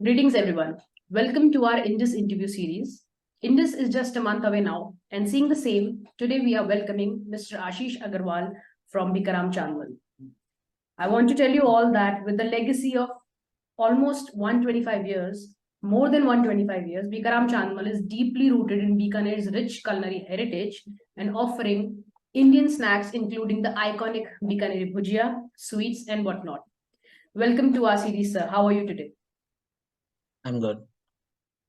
Greetings, everyone. Welcome to our Indus interview series. Indus is just a month away now, and seeing the same, today we are welcoming Mr. Ashish Agarwal from Bikharam Chandmal. I want to tell you all that with the legacy of almost 125 years, more than 125 years, Bikharam Chandmal is deeply rooted in Bikaner's rich culinary heritage and offering Indian snacks, including the iconic Bikaneri Bhujia, sweets, and whatnot. Welcome to our series, sir. How are you today? I'm good.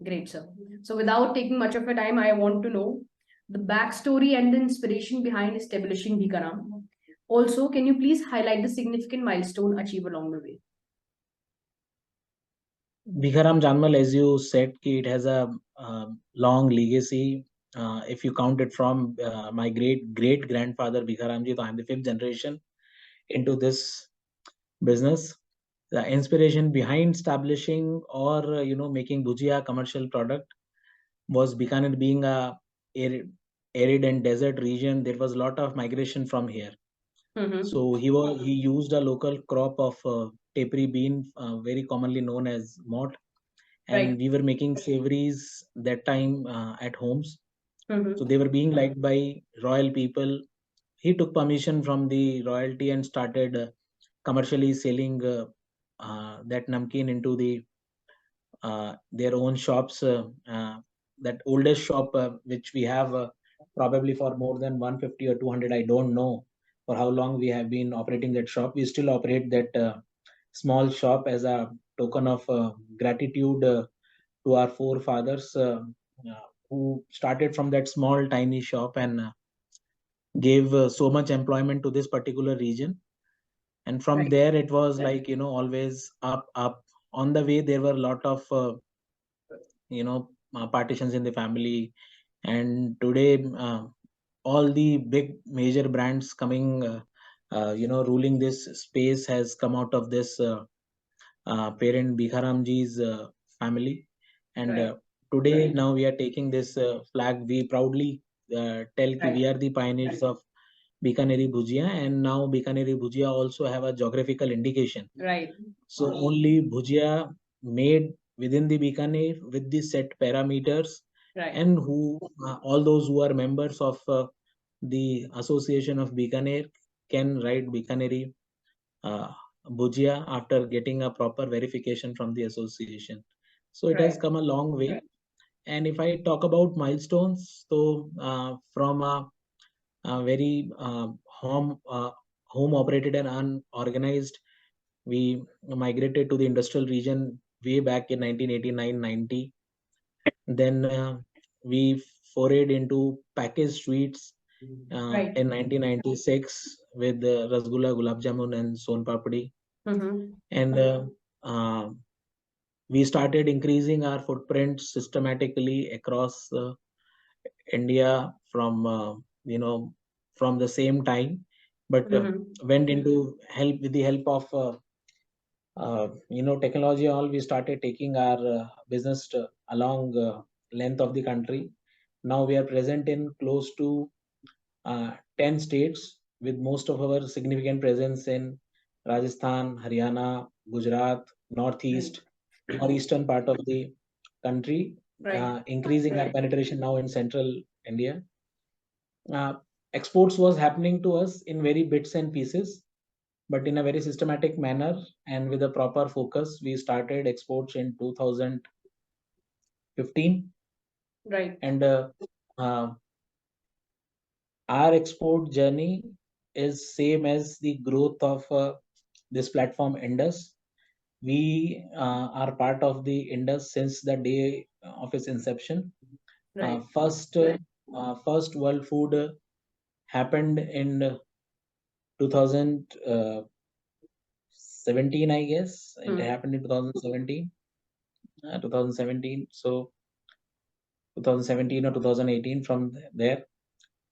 Great, sir. So, without taking much of your time, I want to know the backstory and the inspiration behind establishing Bhikaram. Also, can you please highlight the significant milestone achieved along the way? Bikharam Chandmal, as you said, it has a long legacy. If you count it from my great grandfather Bikharamji, so I'm the fifth generation into this business. The inspiration behind establishing or making Bhujia commercial product was Bikaner being a arid and desert region. There was a lot of migration from here. So he used a local crop of tapestry bean, very commonly known as mott, and Right. we were making savories that time at homes. Mhm. So they were being liked by royal people. He took permission from the royalty and started commercially selling that namkeen into their own shops. That oldest shop which we have probably for more than 150 or 200, I don't know for how long we have been operating that shop. We still operate that small shop as a token of gratitude to our forefathers who started from that small tiny shop and gave so much employment to this particular region. And from Right. there it was like always up. On the way there were a lot of partitions in the family, and today all the big major brands coming ruling this space has come out of this parent Bikharamji's family. And Right. today now we are taking this flag. We proudly tell ki we Right. are the pioneers of Bikaneri Bhujia, and now Bikaneri Bhujia also have a geographical indication. Right. So only Bhujia made within the Bikaner with the set parameters, Right. and who all those who are members of the Association of Bikaner can write Bikaneri uh, Bhujia after getting a proper verification from the association. So it has Right. come a long way. And if I talk about milestones, so from a very home operated and unorganized, we migrated to the industrial region way back in 1989-90. Then we forayed into packaged sweets Right. in 1996 with Rasgulla, Gulab Jamun, and Son Papdi. Mhm. And uh, we started increasing our footprint systematically across India from from the same time, but Mhm. went into help with the help of technology. All we started taking our business along length of the country. Now we are present in close to 10 states, with most of our significant presence in Rajasthan, Haryana, Gujarat, Northeast, or eastern part of the country, Right. increasing our penetration now in central India. Uh, Exports was happening to us in very bits and pieces, but in a very systematic manner and with a proper focus. We started exports in 2015, Right. and uh, our export journey is same as the growth of this platform Indus. We are part of the Indus since the day of its inception. Right. First World Food happened in 2017, I guess. It Hmm. happened in 2017. 2017. So 2017 or 2018. From there,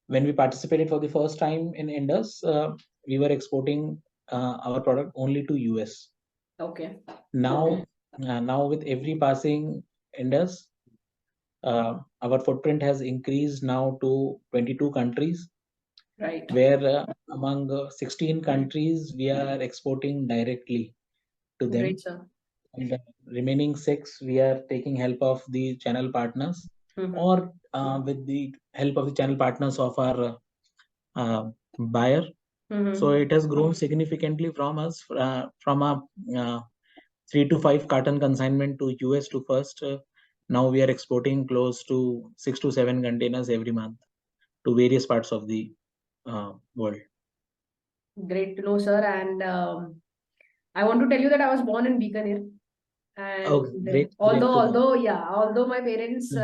when we participated for the first time in Indus, we were exporting our product only to US. Okay. Now, now with every passing Indus, our footprint has increased now to 22 countries, Right. where among 16 countries we are exporting directly to them. Great, sir. and the remaining 6 we are taking help of the channel partners, or with the help of the channel partners of our buyer. So it has grown significantly from us, from a 3 to 5 carton consignment to US to first. Now we are exporting close to 6 to 7 containers every month to various parts of the world. Great to know, sir. And I want to tell you that I was born in Bikaner. Oh, And great to know. although my parents,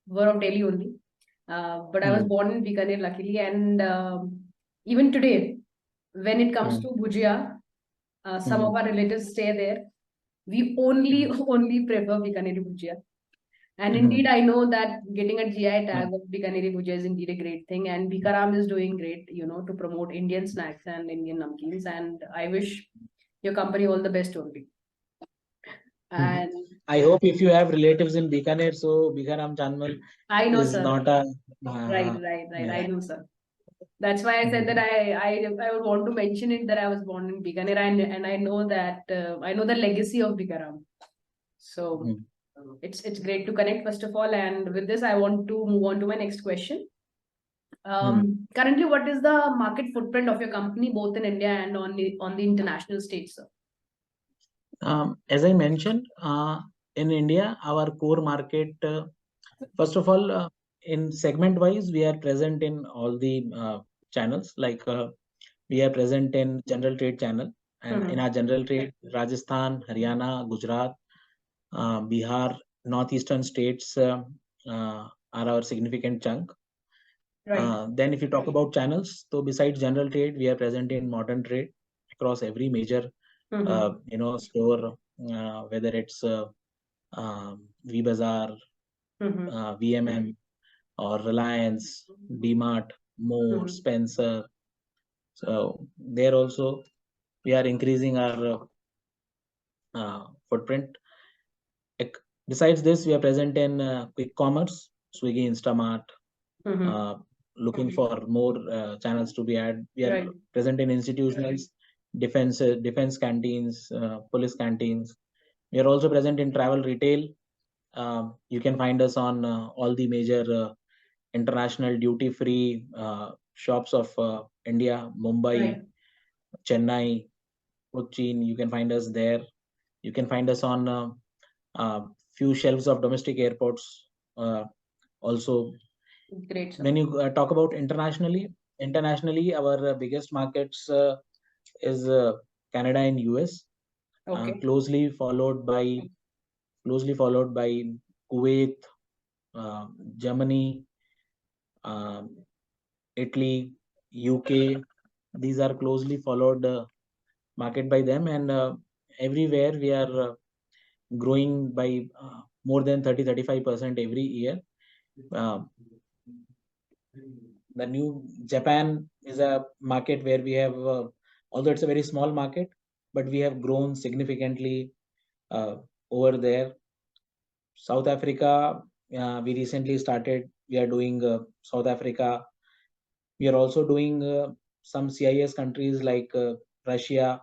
were of Delhi only, but I was born in Bikaner, luckily. And even today, when it comes to Bhujia, some of our relatives stay there. We only prefer Bikaneri Bhujia. And indeed, I know that getting a GI tag of Bikaneri Bhujia is indeed a great thing. And Bikaram is doing great, to promote Indian snacks and Indian namkeens. And I wish your company all the best only. And I hope if you have relatives in Bikaner, so Bikharam Chandmal I know, is sir. not a Right. yeah. I know, sir. That's why I said that I would want to mention it that I was born in Bikaner, and I know that I know the legacy of Bikaram. So it's great to connect first of all, and with this I want to move on to my next question. Currently, what is the market footprint of your company both in India and on the international stage, sir? As I mentioned, in India, our core market, first of all, in segment wise, we are present in all the channels. Like we are present in general trade channel, and in our general trade, Rajasthan, Haryana, Gujarat, Bihar, northeastern states are our significant chunk. Right. Then if you talk about channels, so besides general trade, we are present in modern trade across every major store, whether it's V-Bazaar, VMM, or Reliance, DMart, More, Spencer. So there also we are increasing our footprint. Besides this, we are present in quick commerce, Swiggy, Instamart, looking for more channels to be added. We are present in institutionals, defense canteens, police canteens. We are also present in travel retail. You can find us on all the major international duty-free shops of India, Mumbai, Chennai, Cochin. You can find us there. You can find us on few shelves of domestic airports also. Great, sir. When you talk about internationally, our biggest markets is Canada and US, closely followed by Kuwait, Germany, Italy, UK. These are closely followed market by them, and everywhere we are growing by more than 30-35% every year. The new Japan is a market where we have, although it's a very small market, but we have grown significantly over there. South Africa, we recently started. We are doing South Africa. We are also doing some CIS countries like Russia.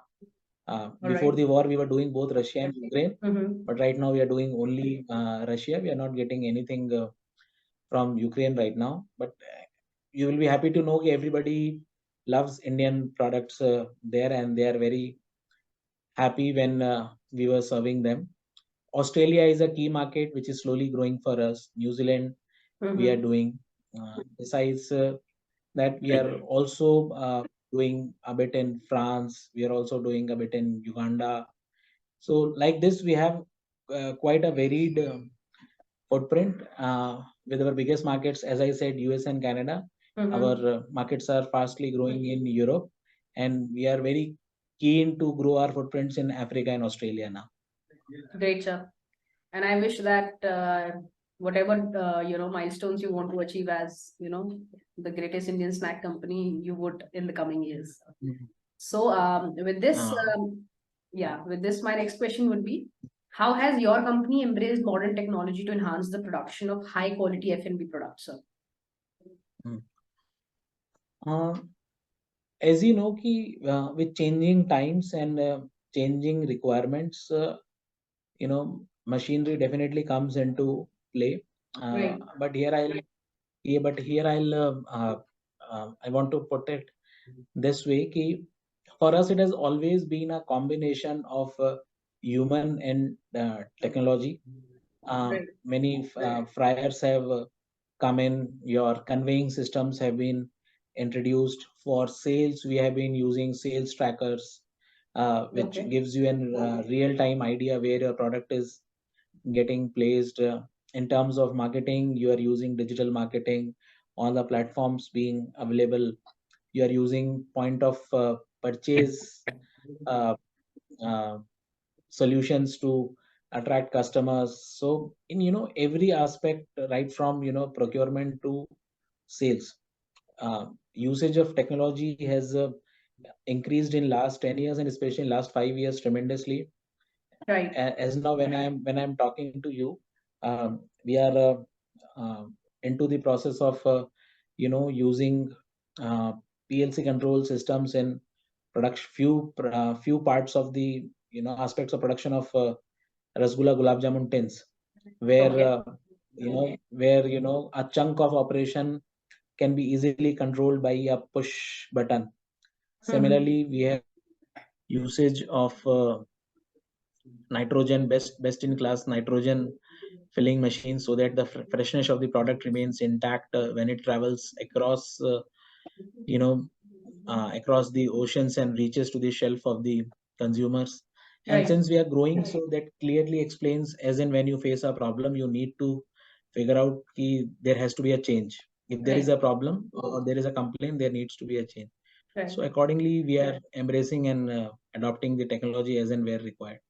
Before the war, we were doing both Russia and Ukraine, but right now we are doing only Russia. We are not getting anything from Ukraine right now. But you will be happy to know that everybody loves Indian products there, and they are very happy when we were serving them. Australia is a key market which is slowly growing for us. New Zealand, we are doing. Besides that, we are also doing a bit in France. We are also doing a bit in Uganda. So like this, we have quite a varied footprint with our biggest markets, as I said, US and Canada. Our markets are fastly growing in Europe, and we are very keen to grow our footprints in Africa and Australia now. Great, sir. And I wish that whatever milestones you want to achieve as the greatest Indian snack company, you would in the coming years. So with this, my next question would be, how has your company embraced modern technology to enhance the production of high quality F&B products, sir? As you know, with changing times and changing requirements, machinery definitely comes into play. Right. But here I want to put it this way: ki, for us, it has always been a combination of human and technology. Right. Many fryers have come in, your conveying systems have been introduced. For sales, we have been using sales trackers, which Okay. gives you a real-time idea where your product is getting placed. In terms of marketing, you are using digital marketing on the platforms being available. You are using point of purchase uh, uh, solutions to attract customers. So in every aspect, right from procurement to sales, usage of technology has increased in last 10 years, and especially in last 5 years tremendously. Right. As now when I'm talking to you, we are into the process of using uh, PLC control systems in production, few parts of the aspects of production of rasgulla gulab jamun tins, where Okay. a chunk of operation can be easily controlled by a push button. Similarly, we have usage of nitrogen, best in class nitrogen filling machines, so that the freshness of the product remains intact when it travels you know across the oceans and reaches to the shelf of the consumers. And Right. since we are growing, so that clearly explains, as in when you face a problem, you need to figure out there has to be a change. If there is Right. a problem or there is a complaint, there needs to be a change. Right. So accordingly, we are embracing and adopting the technology as and where required.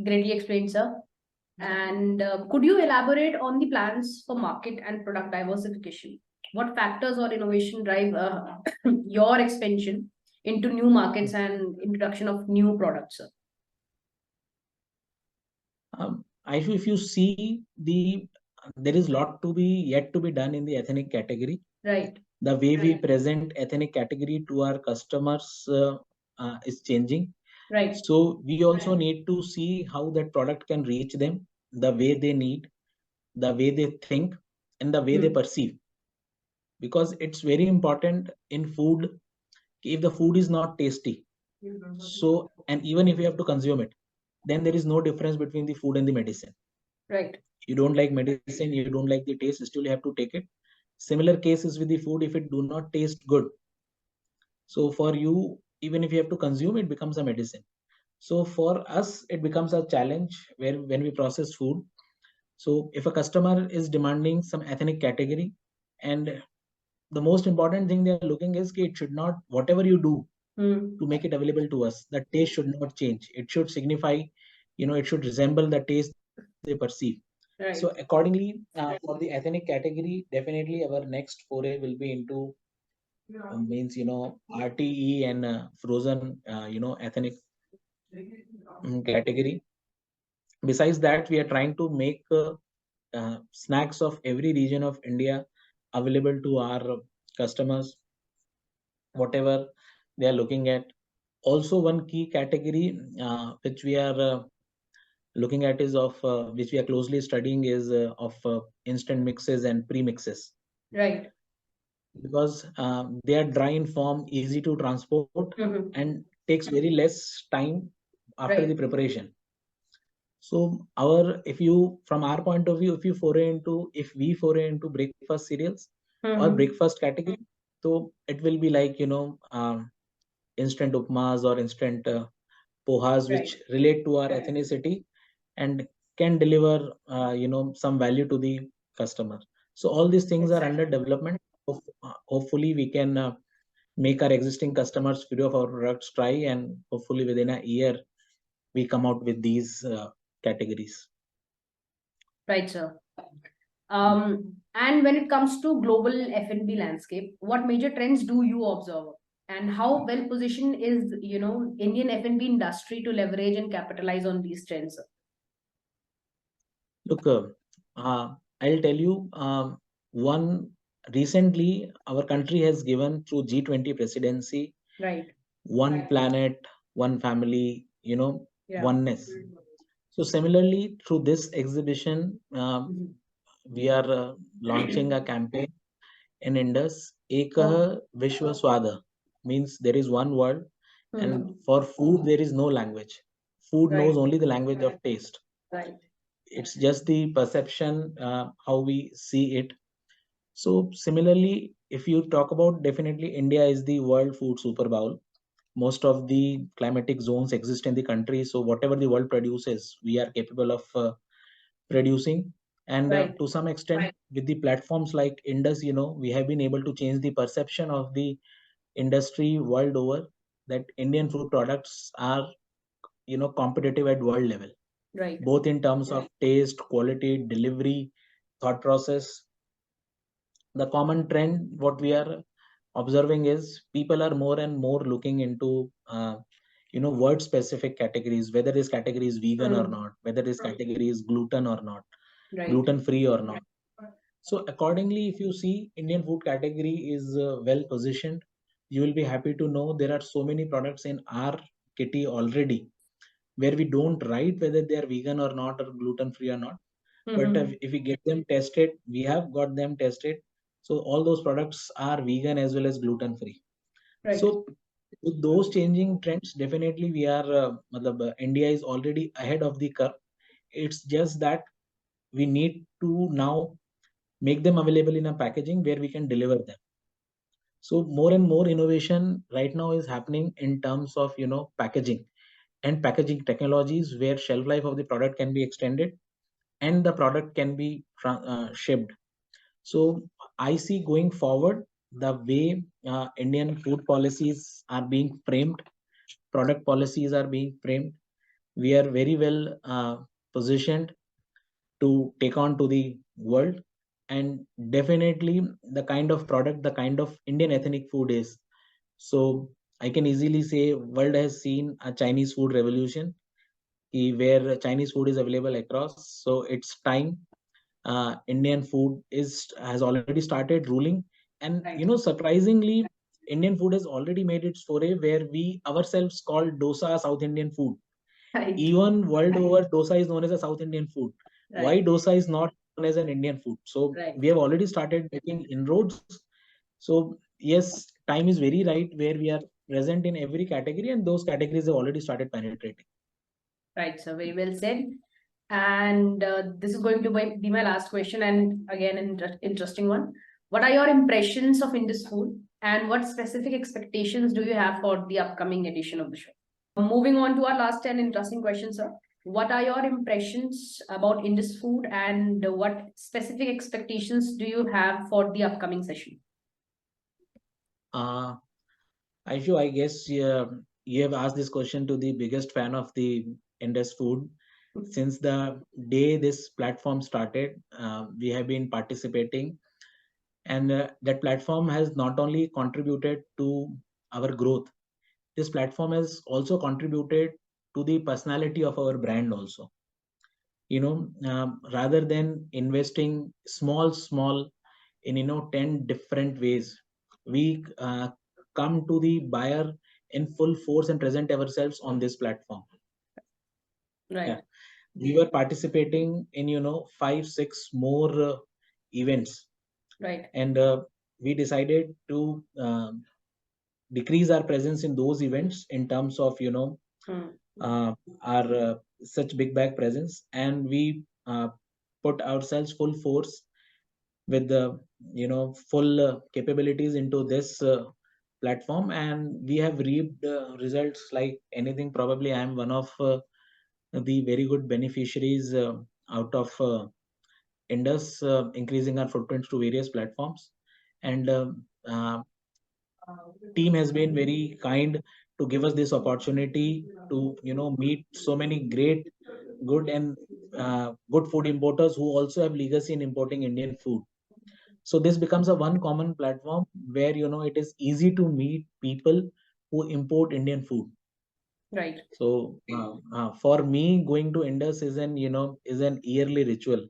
Greatly explained, sir. And could you elaborate on the plans for market and product diversification? What factors or innovation drive your expansion into new markets and introduction of new products, sir? If you see there is lot to be yet to be done in the ethnic category. Right. The way we present ethnic category to our customers is changing. Right. So we also need to see how that product can reach them, the way they need, the way they think, and the way they perceive. Because it's very important in food, if the food is not tasty, so, and even if you have to consume it, then there is no difference between the food and the medicine. Right. You don't like medicine, you don't like the taste, still you have to take it. Similar cases with the food, if it do not taste good, so for you, even if you have to consume, it becomes a medicine. So for us, it becomes a challenge where when we process food. So if a customer is demanding some ethnic category, and the most important thing they are looking is it should not, whatever you do to make it available to us, the taste should not change. It should signify, it should resemble the taste they perceive. Right. So accordingly, for the ethnic category, definitely our next foray will be into means RTE and frozen ethnic category. Besides that, we are trying to make snacks of every region of India available to our customers, whatever they are looking at. Also, one key category which we are looking at is of which we are closely studying is of instant mixes and pre-mixes. Right. Because they are dry in form, easy to transport, and takes very less time after the preparation. So if you, from our point of view, if we foray into breakfast cereals or breakfast category, so it will be like instant upmas or instant pohas, which relate to our ethnicity and can deliver some value to the customer. So all these things are under development. Hopefully we can make our existing customers few of our products try, and hopefully within a year we come out with these categories. Right, sir. And when it comes to global F&B landscape, what major trends do you observe? And how well positioned is, Indian F&B industry to leverage and capitalize on these trends, sir? Look, I'll tell you, one recently our country has given through G20 presidency, Right. one planet, one family, Yeah. oneness. So similarly, through this exhibition, Mhm. we are launching a campaign in Indus, Oh. Ekah Vishwa Swada, means there is one word, and Mhm. for food there is no language. Food knows Right. only the language of taste. Right. It's just the perception, how we see it. So similarly, if you talk about, definitely India is the world food super bowl. Most of the climatic zones exist in the country, so whatever the world produces, we are capable of producing. And Right. to some extent, with the platforms like Indus, we have been able to change the perception of the industry world over, that Indian food products are, competitive at world level, Right. both in terms of taste, quality, delivery, thought process. The common trend what we are observing is people are more and more looking into word specific categories, whether this category is vegan or Mm. not, whether this category is gluten or not, Right. gluten free or not. So accordingly, if you see, Indian food category is well positioned. You will be happy to know there are so many products in our kitty already, where we don't write whether they are vegan or not, or gluten free or not. But Mhm. if we get them tested, we have got them tested. So all those products are vegan as well as gluten free. Right. So with those changing trends, definitely we are, India is already ahead of the curve. It's just that we need to now make them available in a packaging where we can deliver them. So more and more innovation right now is happening in terms of, packaging and packaging technologies, where shelf life of the product can be extended and the product can be shipped. So I see going forward, the way Indian food policies are being framed, product policies are being framed, we are very well positioned to take on to the world. And definitely the kind of product, the kind of Indian ethnic food is. So I can easily say world has seen a Chinese food revolution, where Chinese food is available across. So it's time Indian food is has already started ruling. And Right. surprisingly, Indian food has already made its foray, where we ourselves call dosa South Indian food. Right. Even world over, dosa is known as a South Indian food. Why Right. dosa is not known as an Indian food? So Right. we have already started making inroads. So yes, time is very right, where we are present in every category, and those categories have already started penetrating. Right. So very well said. And this is going to be my last question, and again, an interesting one. What are your impressions of Indus Food, and what specific expectations do you have for the upcoming edition of the show? Moving on to our last 10 interesting questions, sir. What are your impressions about Indus Food, and what specific expectations do you have for the upcoming session? Uh, Aishu, I guess you have asked this question to the biggest fan of the Indus Food. Since the day this platform started, we have been participating, and that platform has not only contributed to our growth, this platform has also contributed to the personality of our brand also. Rather than investing small in 10 different ways, we come to the buyer in full force and present ourselves on this platform. Right. Yeah, we were participating in 5 6 more events, Right. and we decided to decrease our presence in those events in terms of Hmm. our such big bag presence, and we put ourselves full force with the full capabilities into this platform, and we have reaped results like anything. Probably I am one of the very good beneficiaries out of Indus, increasing our footprints to various platforms. And uh, team has been very kind to give us this opportunity to meet so many great, good, and good food importers who also have legacy in importing Indian food. So this becomes a one common platform where it is easy to meet people who import Indian food. Right. So for me, going to Indus is an yearly ritual.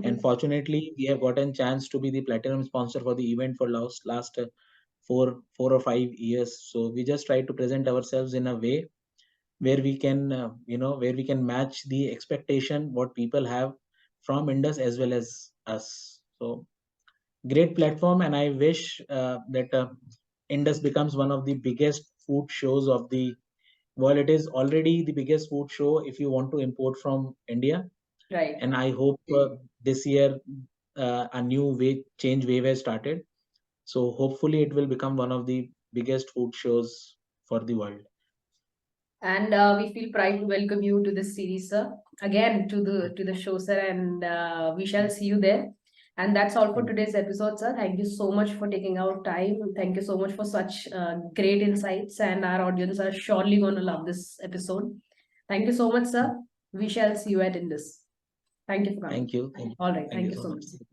And fortunately, we have gotten chance to be the platinum sponsor for the event for last 4 or 5 years. So we just try to present ourselves in a way where we can where we can match the expectation what people have from Indus as well as us. So great platform, and I wish that Indus becomes one of the biggest food shows of the world. It is already the biggest food show if you want to import from India, Right. and I hope this year a new wave has started. So hopefully it will become one of the biggest food shows for the world. And we feel pride to welcome you to this series, sir. Again to the show, sir, and we shall see you there. And that's all for today's episode, sir. Thank you so much for taking out time. Thank you so much for such great insights, and our audience are surely going to love this episode. Thank you so much, sir. We shall see you at Indus. Thank you for coming. Thank you. All right. Thank you Thank you so so much. much.